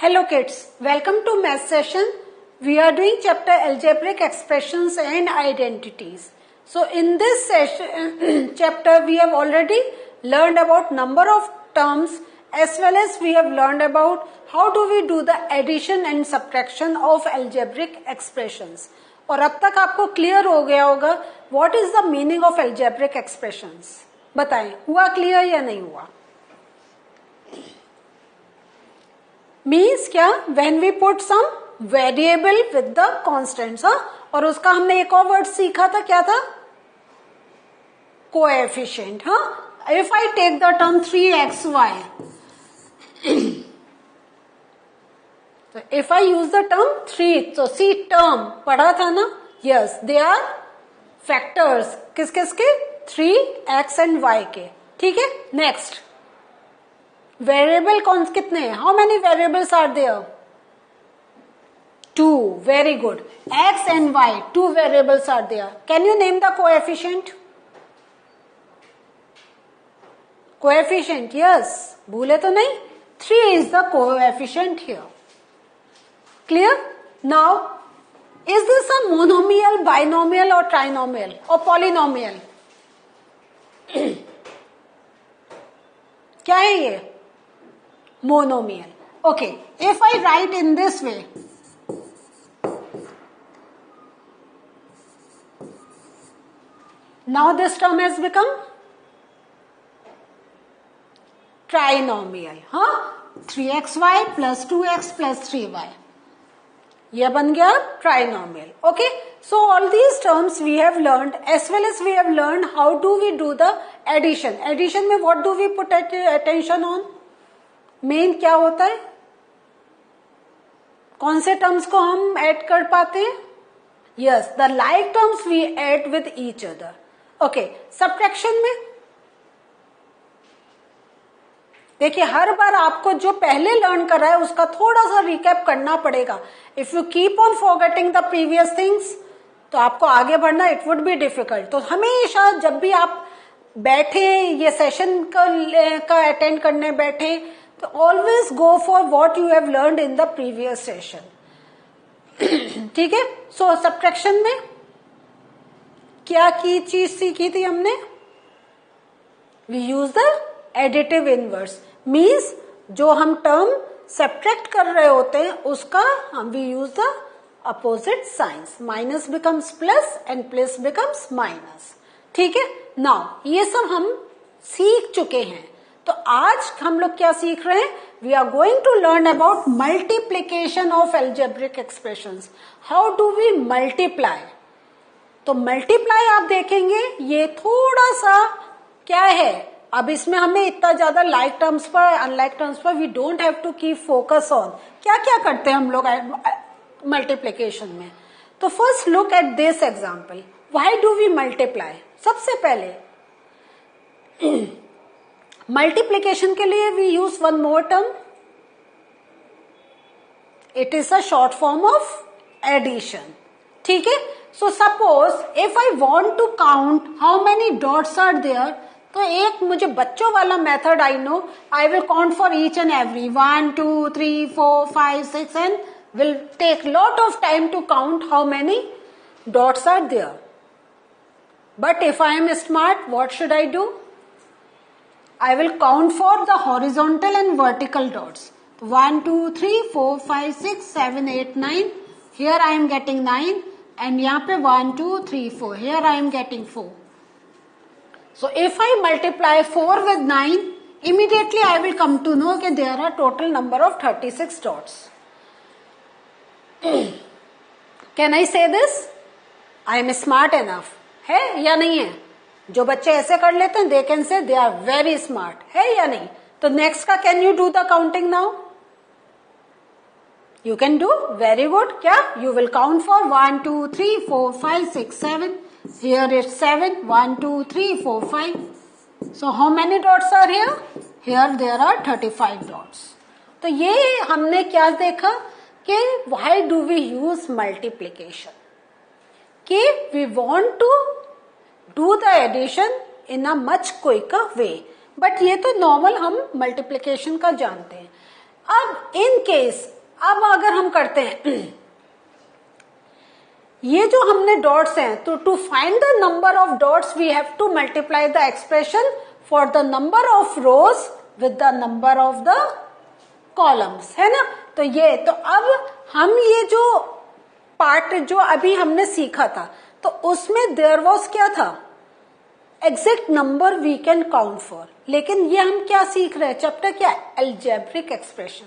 Hello kids, welcome to math session. We are doing chapter algebraic expressions and identities. So in this session chapter we have already learned about number of terms as well as we have learned about how do we do the addition and subtraction of algebraic expressions. और अब तक आपको clear हो गया होगा what is the meaning of algebraic expressions. बताएं, हुआ clear या नहीं हुआ? मीन्स क्या, when we put some variable with the constants. और उसका हमने एक और वर्ड सीखा था, क्या था? Coefficient. If I take the term 3xy, तो if I use the term 3, तो सी टर्म पढ़ा था ना. Yes, they are factors. किस किस के? 3x एंड y के. ठीक है. नेक्स्ट, वेरिएबल कौन कितने हैं? How many variables are there? 2. Very good. x and y, 2 variables are there. Can you name the coefficient? Coefficient, yes. भूले तो नहीं? 3 is the coefficient here. Clear? Now, is this a monomial, binomial or trinomial or polynomial? क्या है ये? Monomial. Okay, if I write in this way, now this term has become trinomial. 3xy plus 2x plus 3y. यह बन गया trinomial. Okay, so all these terms we have learned as well as we have learned how do we do the addition. Addition में what do we put attention on? Main क्या होता है? कौन से terms को हम ऐड कर पाते हैं? Yes, the like terms we add with each other. Okay, subtraction में देखिए, हर बार आपको जो पहले लर्न कर रहा है उसका थोड़ा सा रिकैप करना पड़ेगा. If you keep on forgetting the previous things तो आपको आगे बढ़ना इट वुड बी डिफिकल्ट. तो हमेशा जब भी आप बैठे, ये सेशन का अटेंड करने बैठे, तो always go for what you have learned in the previous session. ठीक है. सो सब्ट्रैक्शन में क्या की चीज सीखी थी हमने? We use the additive inverse. Means जो हम टर्म सब्ट्रैक्ट कर रहे होते हैं उसका we use the opposite signs. Minus becomes plus and plus becomes minus. ठीक है. नाउ ये सब हम सीख चुके हैं. तो आज हम लोग क्या सीख रहे हैं? We are going to learn about multiplication of algebraic expressions. How do we multiply? तो मल्टीप्लाई आप देखेंगे ये थोड़ा सा क्या है, अब इसमें हमें इतना ज्यादा लाइक टर्म्स पर अनलाइक टर्म्स पर we don't have to keep focus on. क्या क्या करते हैं हम लोग मल्टीप्लीकेशन में? तो first look at this example. Why do we multiply? सबसे पहले मल्टीप्लीकेशन के लिए we use one more term. It is a short form of addition. ठीक है. So suppose if I want to count how many dots are there, तो एक मुझे बच्चों वाला method I know. I will count for each and every 1 2 3 4 5 6 and will take lot of time to count how many dots are there. But if I am smart, what should I do? I will count for the horizontal and vertical dots. 1 2 3 4 5 6 7 8 9. Here I am getting 9 and यहाँ पे 1 2 3 4. Here I am getting 4. So if I multiply 4 with 9, immediately I will come to know that there are total number of 36 dots. Can I say this? I am smart enough. है या नहीं है? जो बच्चे ऐसे कर लेते हैं they can say they are very smart. है या नहीं? तो नेक्स्ट का, can you do the counting now? You can do. Very good. क्या? You will count for 1 2 3 4 5 6 7. Here is 7. 1 2 3 4 5. So how many dots are here? Here there are 35 dots. तो ये हमने क्या देखा कि why do we use multiplication? कि we want to do the addition in a much quicker way. But ये तो normal हम मल्टीप्लीकेशन का जानते हैं. अब इन केस, अब अगर हम करते हैं ये जो हमने डॉट्स हैं, तो to find the number of dots we have to multiply the expression for the number of rows with the number of the columns, है ना। तो ये, तो अब हम ये जो पार्ट जो अभी हमने सीखा था, तो उसमें देयर वाज क्या था, exact number we can count for. लेकिन ये हम क्या सीख रहे हैं, चैप्टर क्या, एल्जेब्रिक एक्सप्रेशन।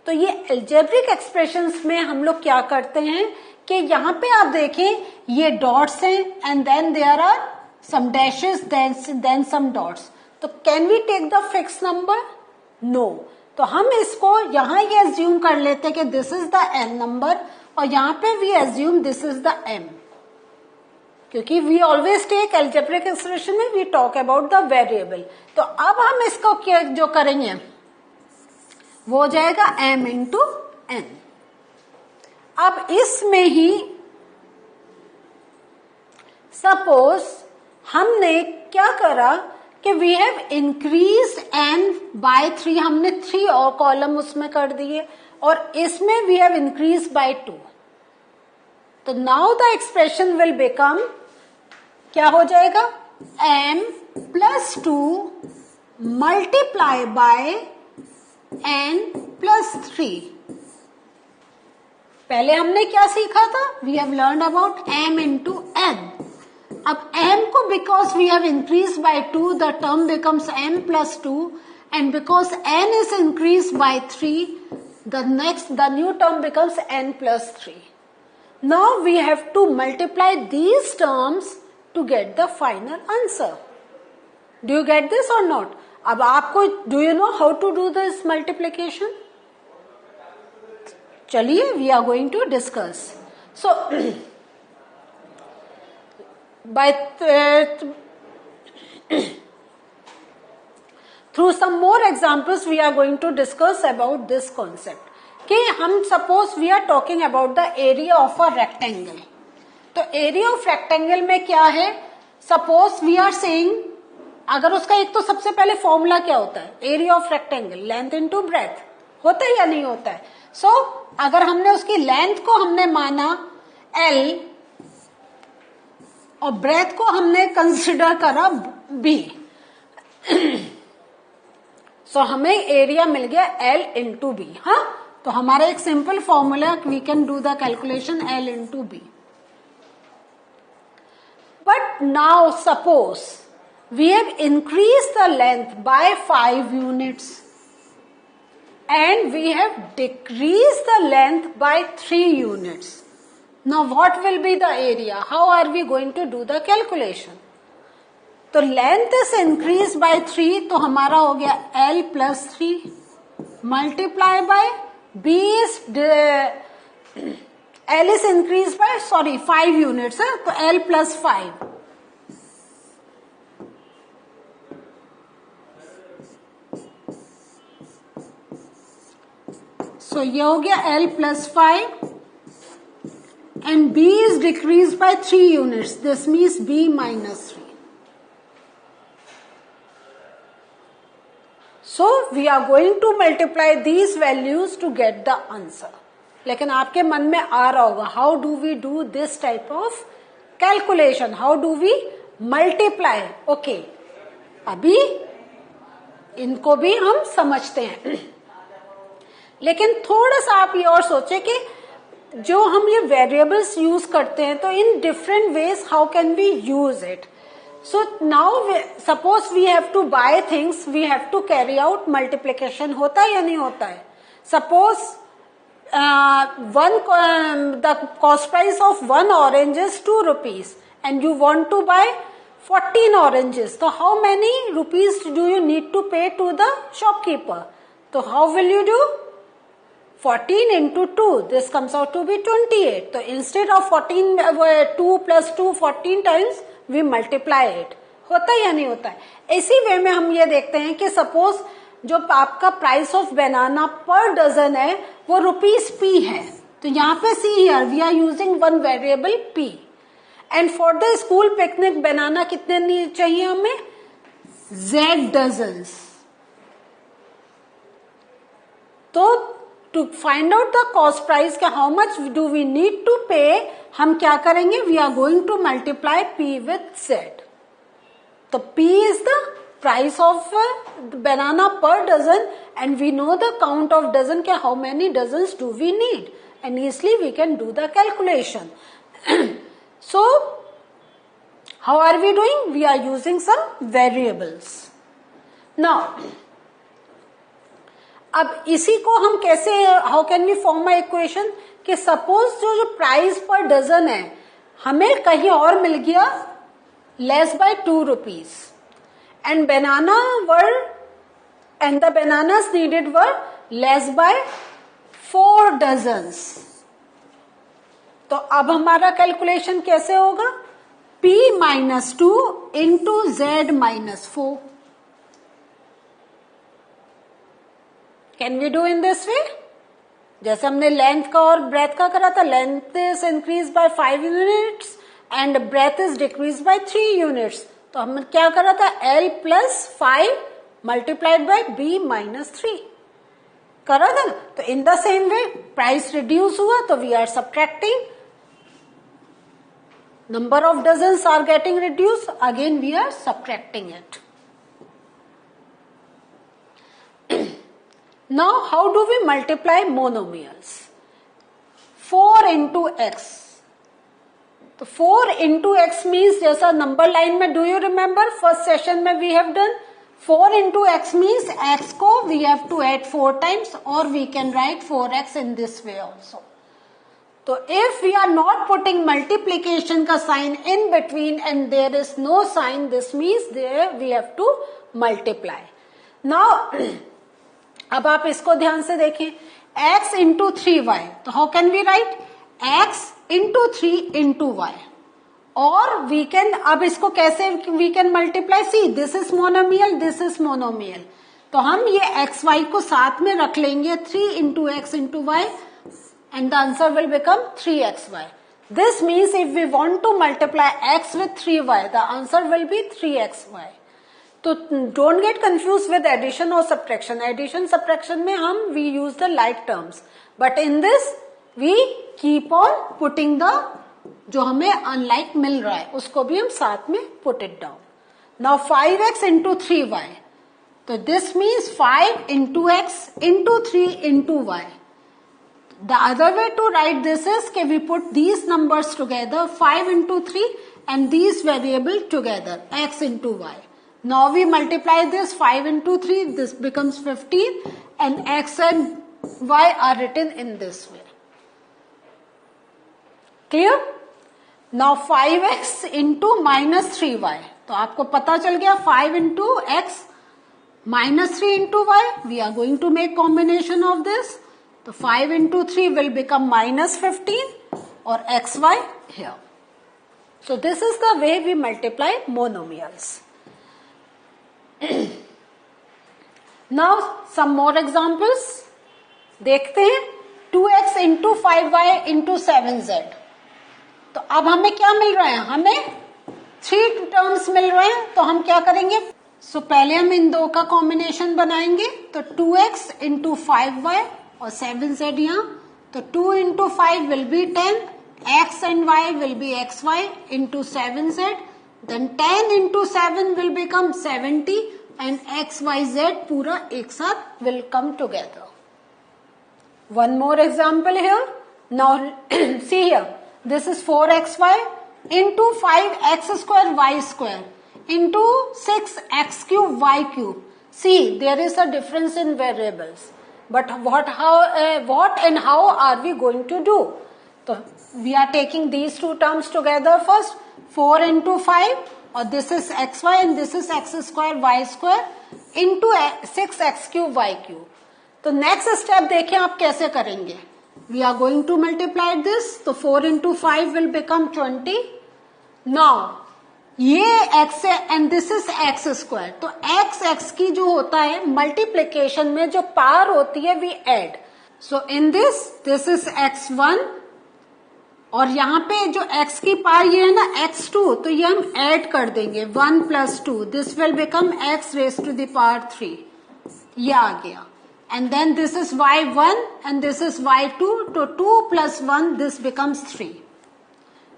तो ये एल्जेब्रिक एक्सप्रेशंस में हम लोग क्या करते हैं कि यहाँ पे आप देखें ये डॉट्स हैं and then there are some dashes then some dots. तो can we take the fix number, no. तो हम इसको यहाँ ये एज्यूम कर लेते हैं कि this is the N number, और यहाँ पे we assume this is the M, क्योंकि we always take algebraic expression में we talk about the variable. तो अब हम इसको क्या जो करेंगे वो हो जाएगा m इंटू n। अब इसमें ही सपोज हमने क्या करा कि we have increase n by 3, हमने 3 और कॉलम उसमें कर दिए, और इसमें वी हैव इंक्रीज बाय 2। तो now the expression will become, क्या हो जाएगा, m plus 2 multiply by n plus 3। पहले हमने क्या सीखा था, we have learn about m into n। अब m को because we have increase by 2, the term becomes m plus 2, and because n is increase by 3, the new term becomes n plus 3. Now we have to multiply these terms to get the final answer. Do you get this or not? अब आपको, do you know how to do this multiplication? चलिए, we are going to discuss. So by through some more examples we are going to discuss about this concept. कि हम suppose we are talking about the area of a rectangle. तो area of rectangle में क्या है, suppose we are saying, अगर उसका एक तो सबसे पहले फॉर्मूला क्या होता है, area of rectangle length into breadth, होता है या नहीं होता है। सो अगर हमने उसकी लेंथ को हमने माना L और ब्रेथ को हमने कंसिडर करा B, सो हमें एरिया मिल गया L इंटू बी। हाँ, तो हमारा एक simple formula, we can do the calculation L into B. But now suppose we have increased the length by 5 units and we have decreased the length by 3 units. Now what will be the area? How are we going to do the calculation? तो length is increased by 3, तो हमारा हो गया L plus 3 multiply by B is L is increased by 5 units है, तो L plus 5। So ये हो गया L plus 5 and B is decreased by 3 units. This means B minus 3. So we are going to multiply these values to get the answer. लेकिन आपके मन में आ रहा होगा, how do we do this type of calculation? How do we multiply? Okay, अभी इनको भी हम समझते हैं, लेकिन थोड़ा सा आप ये और सोचे कि जो हम ये वेरिएबल्स यूज करते हैं, तो in different ways how can we use it. So now suppose we have to buy things, we have to carry out multiplication, होता है या नहीं होता है। Suppose the cost price of 1 orange is 2 rupees and you want to buy 14 oranges, तो how many rupees do you need to pay to the shopkeeper? तो how will you do? 14 into 2, this comes out to be 28. So instead of 14, 2 plus 2, 14 times, we multiply it. होता है या नहीं होता है। इसी वे में हम ये देखते हैं कि सपोज जो आपका प्राइस ऑफ बनाना पर डजन है वो ₹P है, तो यहाँ पे see here we are using one variable P, and for the school picnic banana कितने चाहिए हमें, Z डजन्स। तो to find out the cost price का how much do we need to pay, हम क्या करेंगे, we are going to multiply P with Z. तो P is the price of banana per dozen and we know the count of dozen ke how many dozens do we need and easily we can do the calculation. So how are we doing? We are using some variables. Now अब इसी को हम कैसे, how can we form a equation कि suppose जो price पर dozen है हमें कहीं और मिल गया less by 2 rupees and the bananas needed were less by 4 dozens. तो अब हमारा कैलकुलेशन कैसे होगा, P minus 2 into Z minus 4. Can we do in this way? जैसे हमने लेंथ का और ब्रेथ का करा था, length is increase by 5 units and breadth is decrease by 3 units. तो हमने क्या करा था, L plus 5 multiplied by B minus 3 करा था ना. तो in the same way price reduce हुआ तो we are subtracting, number of dozens are getting reduced, again we are subtracting it. Now how do we multiply monomials? 4 into x. तो 4 into x means जैसा number line में, do you remember first session में we have done 4 into x means x को we have to add 4 times or we can write 4x in this way also. तो if we are not putting multiplication का sign in between and there is no sign, this means there we have to multiply. Now अब आप इसको ध्यान से देखें, x into 3y, तो how can we write x into 3 into y, और we can, अब इसको कैसे we can multiply, see this is monomial, this is monomial, तो हम ये xy को साथ में रख लेंगे, 3 into x into y and the answer will become 3xy. This means if we want to multiply x with 3y, the answer will be 3xy. तो don't get confused with addition or subtraction. Addition subtraction में हम we use the like terms, but in this we keep on putting the जो हमें unlike मिल रहा है उसको भी हम साथ में put it down. Now 5x into 3y, तो this means 5 into x into 3 into y. The other way to write this is that we put these numbers together, 5 into 3 and these variable together, x into y. Now we multiply this 5 into 3, this becomes 15 and x and y are written in this way. Clear? Now 5x into minus 3y. तो आपको पता चल गया 5 into x minus 3 into y. We are going to make combination of this. तो 5 into 3 will become minus 15 or xy here. So this is the way we multiply monomials. Now some more examples. देखते हैं 2x into 5y into 7z. तो अब हमें क्या मिल रहा है, हमें 3 टर्म्स मिल रहे हैं, तो हम क्या करेंगे, पहले हम इन दो का कॉम्बिनेशन बनाएंगे. तो 2x into 5y और 7z यहाँ, तो 2 into 5 will be 10, x and y will be xy into 7z, then 10 into 7 will become 70 and xyz पूरा एक साथ will come together. One more example here. Now see here, this is 4xy into 5x square y square into 6x cube y cube. See, there is a difference in variables. But what and how are we going to do? So we are taking these two terms together first. 4 into 5, or this is xy and this is x square y square into 6x cube y cube. तो next step देखें आप कैसे करेंगे. We are going to multiply this. तो 4 into 5 will become 20. Now ये x है and this is x square. तो x की जो होता है मल्टीप्लीकेशन में जो पावर होती है we add. So in this is x1 और यहाँ पे जो x की पावर ये है ना x2, तो ये हम ऐड कर देंगे 1 plus 2. This will become x raised to the power 3. ये आ गया. and then this is y1 and this is y2, so 2 plus 1, this becomes 3.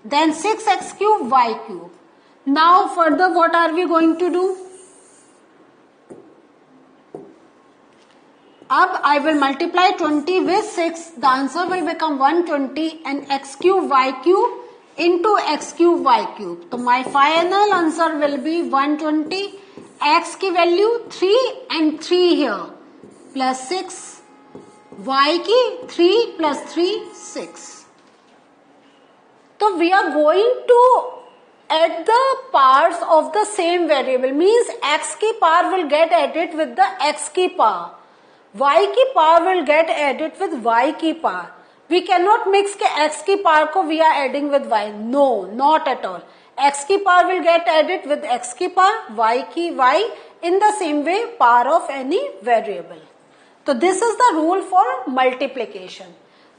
Then 6x cube y cube. Now further what are we going to do? अब I will multiply 20 with 6. The answer will become 120 and x cube y cube into x cube y cube. So my final answer will be 120. X की value 3 and 3 here plus 6. Y की 3 plus 3 6. So we are going to add the powers of the same variable. Means x की power will get added with the x की power. y की power will get added with y की power. We cannot mix के x की power को we are adding with y. No, not at all. x की power will get added with x की power, y की y, in the same way power of any variable. तो this is the rule for multiplication.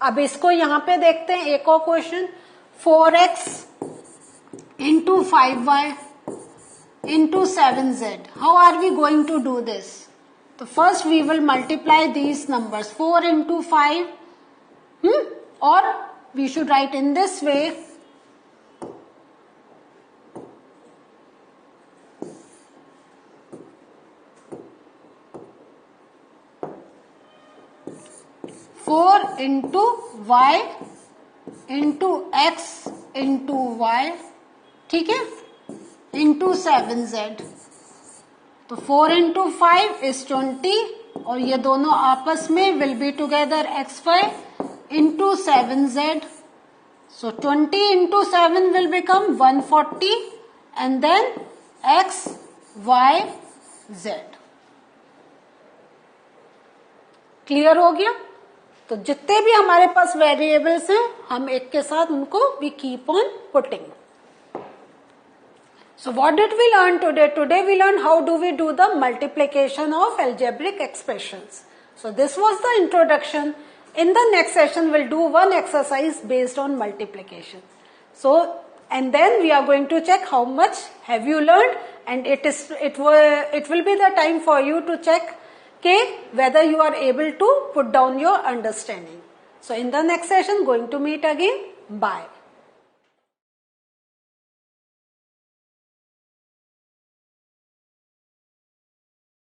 अब इसको यहाँ पे देखते हैं एक और question. 4x into 5y into 7z. How are we going to do this? So first we will multiply these numbers. 4 into 5, or we should write in this way. Four into y into x into y, ठीक है, into 7z. तो 4 into 5 is 20 और ये दोनों आपस में will be together xy into 7z. So 20 into 7 will become 140 and then x, y, z. Clear हो गया? तो जितने भी हमारे पास वेरिएबल्स हैं हम एक के साथ उनको we keep on putting. So what did we learn today? Today we learned how do we do the multiplication of algebraic expressions. So this was the introduction. In the next session we'll do one exercise based on multiplication. So and then we are going to check how much have you learned, and it will be the time for you to check whether you are able to put down your understanding. So in the next session going to meet again. Bye.